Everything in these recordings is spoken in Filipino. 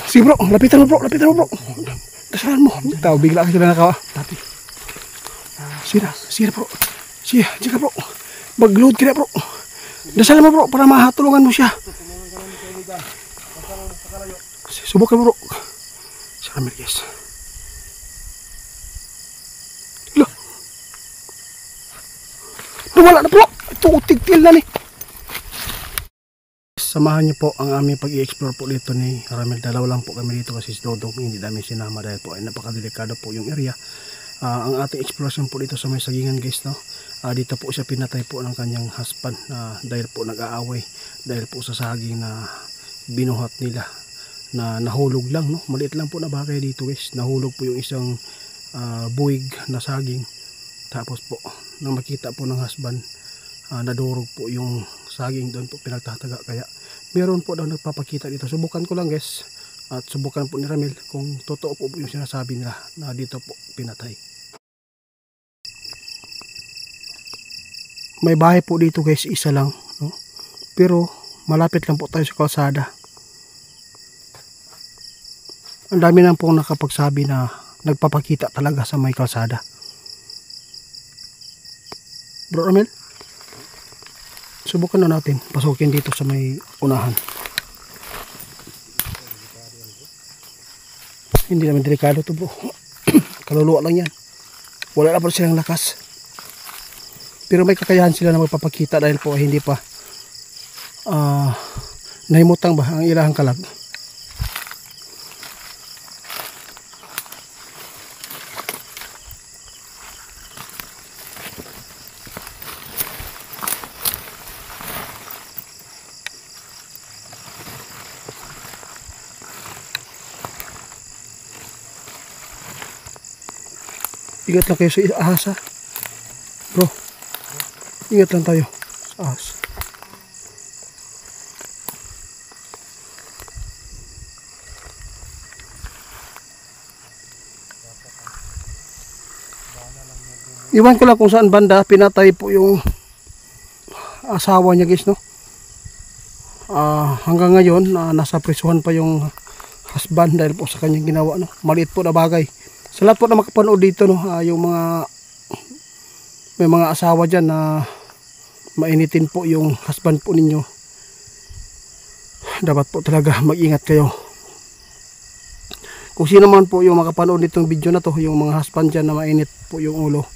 Sige bro, lapitan mo bro. Dasalan mo. Tahu bigla ka sila nakawa. Tapi. Sira bro. Jika bro. Mag-load kira bro. Dasalan mo bro para mahatulungan mo siya. Subukan bro. Salamir guys. Loh. Nawala na bro. Ito utig-til na ni. Samahan niyo po ang aming pag-i-explore po dito ni Ramil. Dalaw lang po kami dito kasi si Dodong hindi namin sinama dahil po ay napakadelikado po yung area. Ang ating exploration po dito sa may sagingan guys, no? Dito po siya pinatay po ng kanyang husband dahil po nag-aaway dahil po sa saging na binuhat nila na nahulog lang, no? Maliit lang po na bagay dito guys. Nahulog po yung isang buwig na saging. Tapos po nang makita po ng husband, nadurog po yung saging doon po pinagtataga. Kaya meron po daw nagpapakita dito. Subukan ko lang guys at subukan po ni Ramil kung totoo po yung sinasabi nila na dito po pinatay. May bahay po dito guys, isa lang, no? Pero malapit lang po tayo sa kalsada. Ang dami lang po nakapagsabi na nagpapakita talaga sa may kalsada. Bro Ramil, subukan na natin pasukin dito sa may unahan. Hindi naman delikado to bro. Kaluluwa lang yan. Wala na po silang lakas. Pero may kakayahan sila na magpapakita dahil po hindi pa nahimutang ba ang ilahang kalag. Ingat lang kayo sa ahas ha. Bro, ingat lang tayo sa ahas. Iwan ko lang kung saan banda pinatay po yung asawa niya guys, no? Hanggang ngayon nasa prisuhan pa yung husband dahil po sa kanyang ginawa, no? Maliit po na bagay. Sa lahat po na makapanood dito, no, yung mga may mga asawa dyan na mainitin po yung husband po ninyo, dapat po talaga mag-ingat kayo. Kung sino man po yung makapanood nitong video na to, yung mga husband dyan na mainit po yung ulo,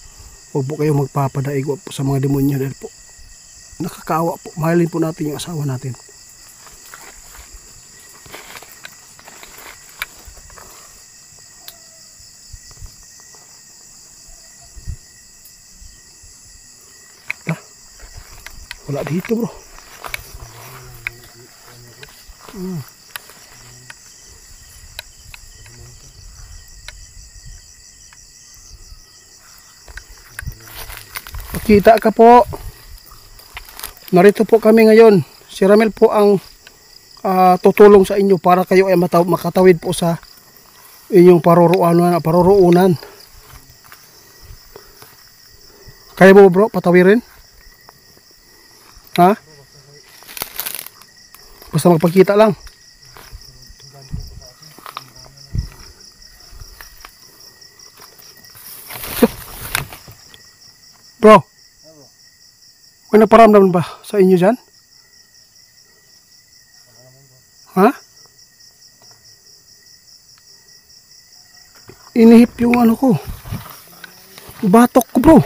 huwag po kayo magpapadaig po sa mga demonyo dahil po nakakaawa po. Mahalin po natin yung asawa natin. Wala dito bro. Kita ka po. Narito po kami ngayon. Si Ramil po ang tutulong sa inyo para kayo ay makatawid po sa inyong paroroonan. Kaya mo bro patawirin? Ha? Basta magpakita lang. Bro, may naparamdam ba sa inyo dyan? Ha? Inihip yung ano ko, batok ko bro.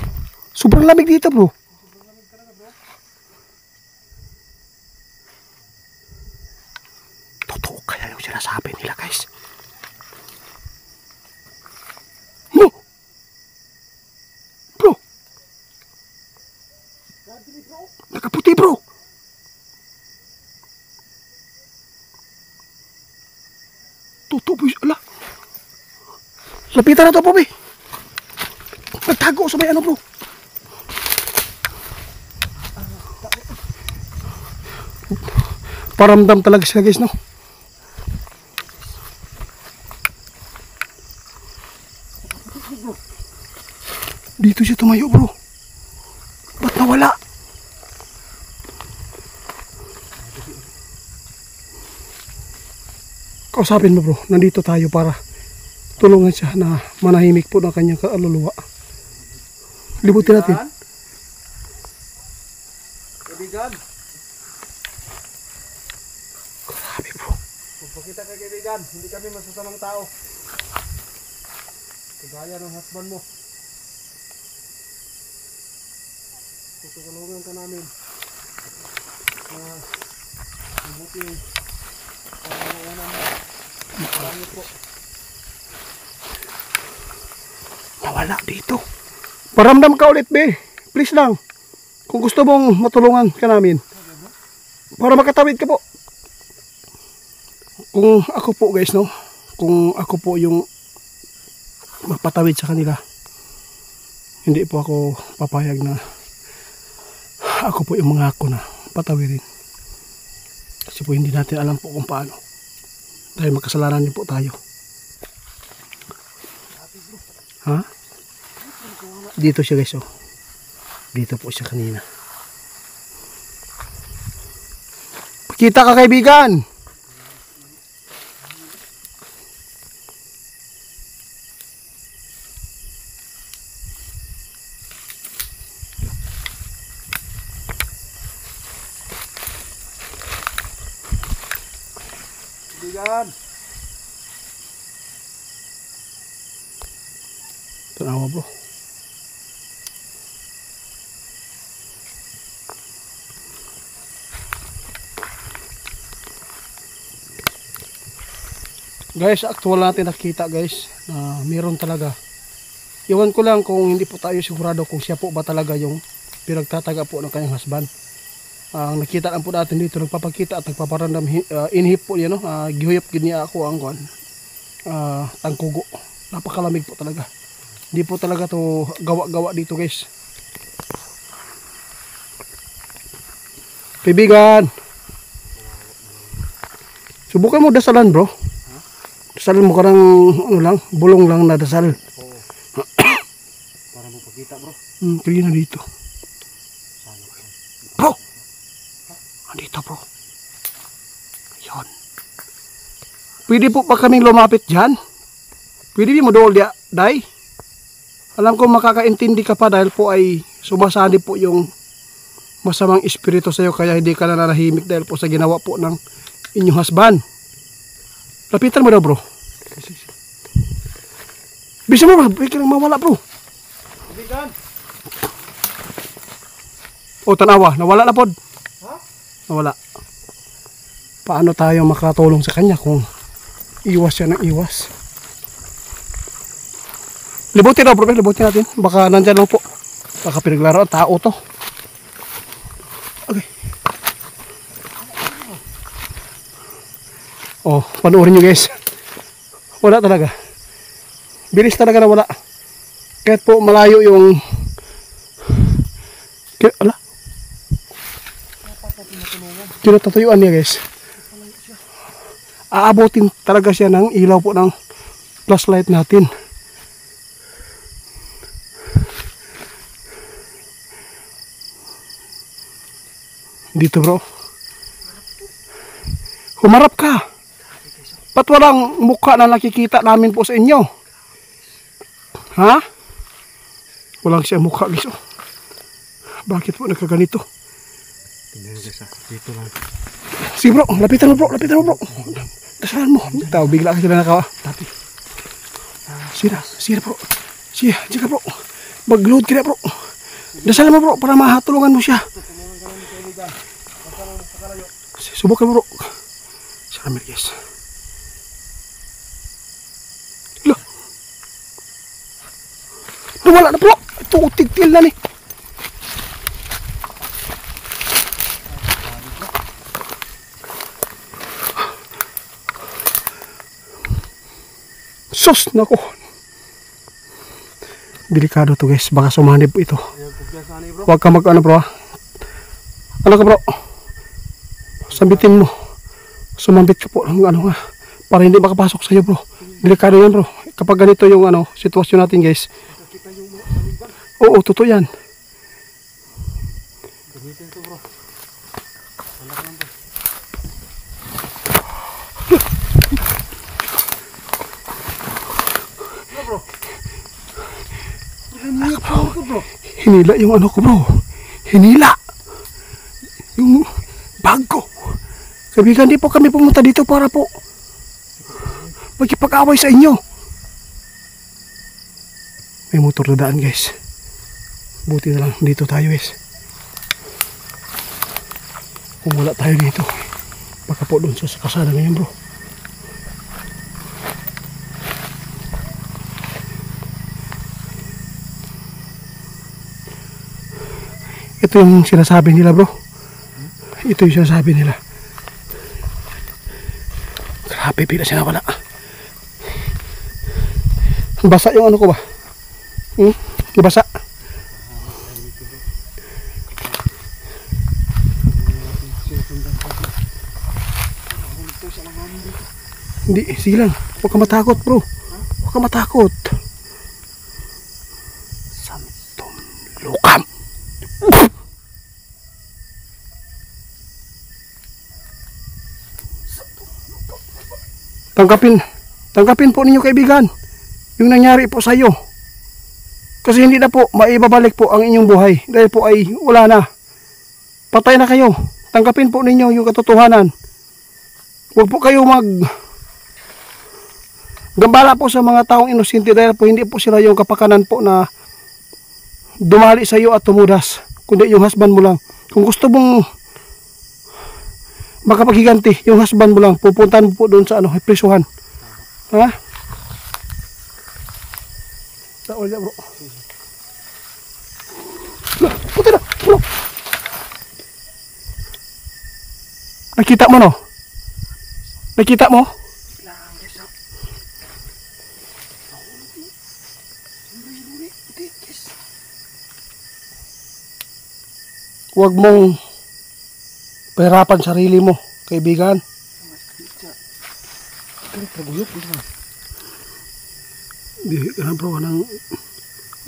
Sobrang lamig dito bro. Totoo kaya yung sinasabi nila guys? No! Bro! Nakaputi bro! Totoo po yun. Ala! Lapitan na to po be! Nagtago sa may ano bro! Paramdam talaga sila guys, no? Dito siya tumayo bro. Ba't nawala? Kausapin mo bro, nandito tayo para tulungan siya na manahimik po ng kanyang kaluluwa. Libutin natin. Kaibigan. Grabe bro. Magpakita kay kaibigan, hindi kami masasamang tao. Kagaya ng husband mo. Tutulungan ka namin. Mabuti yung pangangailangan mo. Maraming po. Mawala dito. Paramdam ka ulit, be. Please lang. Kung gusto mong matulungan ka namin. Para makatawid ka po. Kung ako po guys, no? Kung ako po yung magpatawid sa kanila, hindi po ako papayag na ako po yung mangako na patawirin. Kasi po hindi natin alam po kung paano. Dahil magkasalanan din po tayo. Ha? Dito siya guys, oh. Dito po siya kanina. Pakita ka kaibigan! Kaibigan. Tanawa bro. Guys, actual natin nakita guys na meron talaga. Iwan ko lang kung hindi po tayo sigurado kung siya po ba talaga yung pinagtataga po ng kanyang husband. Ang nakita lang po natin dito, nagpapakita at nagpaparandam inhip po yan, no? Gihuyop niya ako ang tangkugo. Napakalamig po talaga. Hindi po talaga to gawa-gawa dito guys. Kaibigan, subukan mo dasalan bro. Dasalan mo karang ano lang, bulong lang na dasal. Oo. Para magpakita bro. Kaya na dito. Bro! Andito bro. Ayun. Pwede po pa kaming lumapit dyan? Pwede mo dool dia, day? Alam ko makakaintindi ka pa dahil po ay sumasali po yung masamang espiritu sa iyo kaya hindi ka nananahimik dahil po sa ginawa po ng inyong husband. Lapitan mo daw bro. Bisa mo bro, bigyan lang mawala bro. Kaibigan. O tanawa, nawala na pod. Ha? Nawala. Paano tayo makatulong sa kanya kung iwas siya ng iwas? Libutin daw bro, libutin natin. Baka nandyan lang po. Baka pinaglaro ang tao to. Okay. Oh, panoorin nyo guys. Wala talaga. Bilis talaga na wala. Kahit po malayo yung ala. Tinatatayuan niya guys. Aabutin talaga siya ng ilaw po ng flashlight natin. Dito bro. Humarap ka. Ba't walang mukha na nakikita namin po sa inyo? Ha? Walang siya mukha guys. Oh. Bakit po nagkaganito? Tingnan guys ah, dito lang. Si bro, lapitan mo bro, lapitan mo bro. Dasalan mo. Tao, bigla ka sila nakawa. Tapi. Sira bro. Siya, ka bro. Mag-load ka na bro. Dasalan mo bro, para mahatulungan mo siya. Tulungan ka namin kaibigan. Basta lang sa kalayo. Subukan mo bro. Salamat guys. Loh. Nawala na bro. Ito, tigtil na ni. Sus, nako. Delikado to guys, baka sumanib po ito. Huwag ka mag-ano bro ha. Ano ka bro? Sambitin mo. Sumambit ka po ng ano nga. Para hindi makapasok sa iyo bro. Delikado yan bro. Kapag ganito yung ano, sitwasyon natin guys. Oo, totoo yan. Gamitin to bro. Wala ka lang bro. bro. Hinila ko bro. Hinila yung ano ko bro. Hinila. Yung bag ko. Kaibigan, di po kami pumunta dito para po magkipag-away sa inyo. May motor na daan guys. Buti na lang dito tayo guys. Kung wala tayo dito, baka po doon sa kasada ngayon bro. Ito yung sinasabi nila bro. Ito yung sinasabi nila. Grabe, pila siya nawala. Basa yung ano ko ba? Basa. Hindi, sige lang. Huwag ka matakot bro. Huwag ka matakot. Santong lukam. Tanggapin po ninyo kaibigan yung nangyari po sa iyo. Kasi hindi na po maibabalik po ang inyong buhay. Dahil po ay wala na. Patay na kayo. Tanggapin po ninyo yung katotohanan. Huwag po kayo gambala po sa mga taong inosente dahil po hindi po sila yung kapakanan po na dumali sa iyo at tumudas. Kundi yung husband mo lang. Kung gusto mong makapaghiganti, yung husband mo lang, pupuntahan mo po doon sa prisuhan. Ha? Taol niya bro. Puti na! Bro! Nakita mo no? Nakita mo? Huwag mong pahirapan sarili mo, kaibigan. Hindi ka na bro,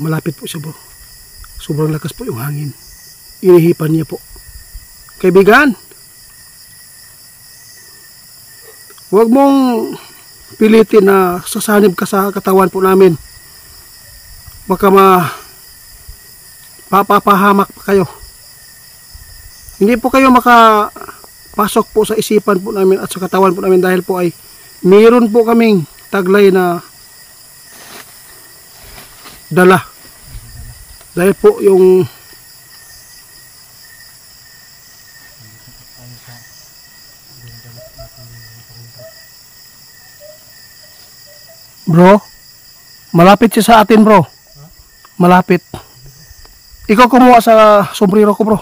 malapit po siya bro. Sobrang lakas po yung hangin. Inihipan niya po. Kaibigan, huwag mong pilitin na sasanib ka sa katawan po namin. Baka papahamak pa kayo. Hindi po kayo makapasok po sa isipan po namin at sa katawan po namin dahil po ay mayroon po kaming taglay na dala. Dahil po yung bro, malapit siya sa atin bro. Malapit. Ikaw kumuha sa sombrero ko bro.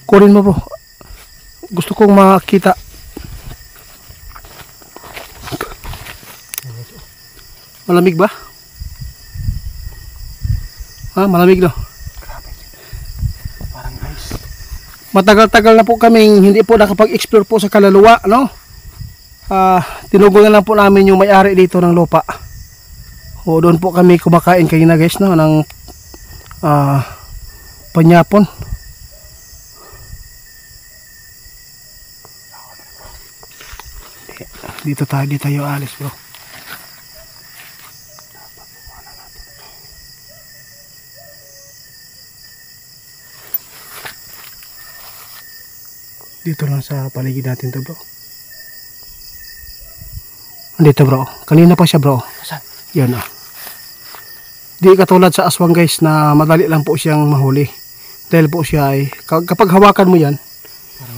Kunin mo bro. Gusto kong makita. Malamig ba? Ha, malamig no? Parang ice. Matagal-tagal na po kaming hindi po nakapag-explore po sa kaluluwa, no? Tinugo na lang po namin yung may-ari dito ng lupa. O doon po kami kumakain kanina guys, no? Ng panyapon. Dito tayo alis bro. Dito lang sa paligid natin to bro. Dito bro. Kanina pa siya bro. Saan? Yan ah. Di katulad sa aswang guys na madali lang po siyang mahuli. Dahil po siya ay kapag hawakan mo yan,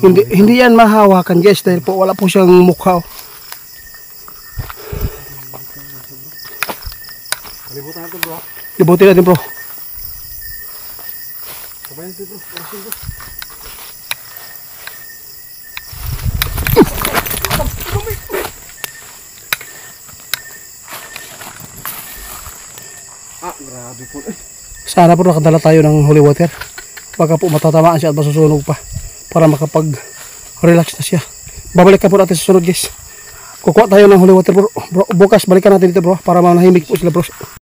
hindi yan mahawakan guys dahil po wala po siyang mukha. Kalibutan natin bro. Libutin natin bro. Sabayan natin bro. Orasin bro. Grabe po. Sana po nakadala tayo ng holy water. Baka po matatamaan siya at masusunog pa. Para makapag-relax na siya. Babalikan po natin sa sunod guys. Kukuha tayo ng holy water bro. Bukas balikan natin dito bro. Para manahimik po sila bro.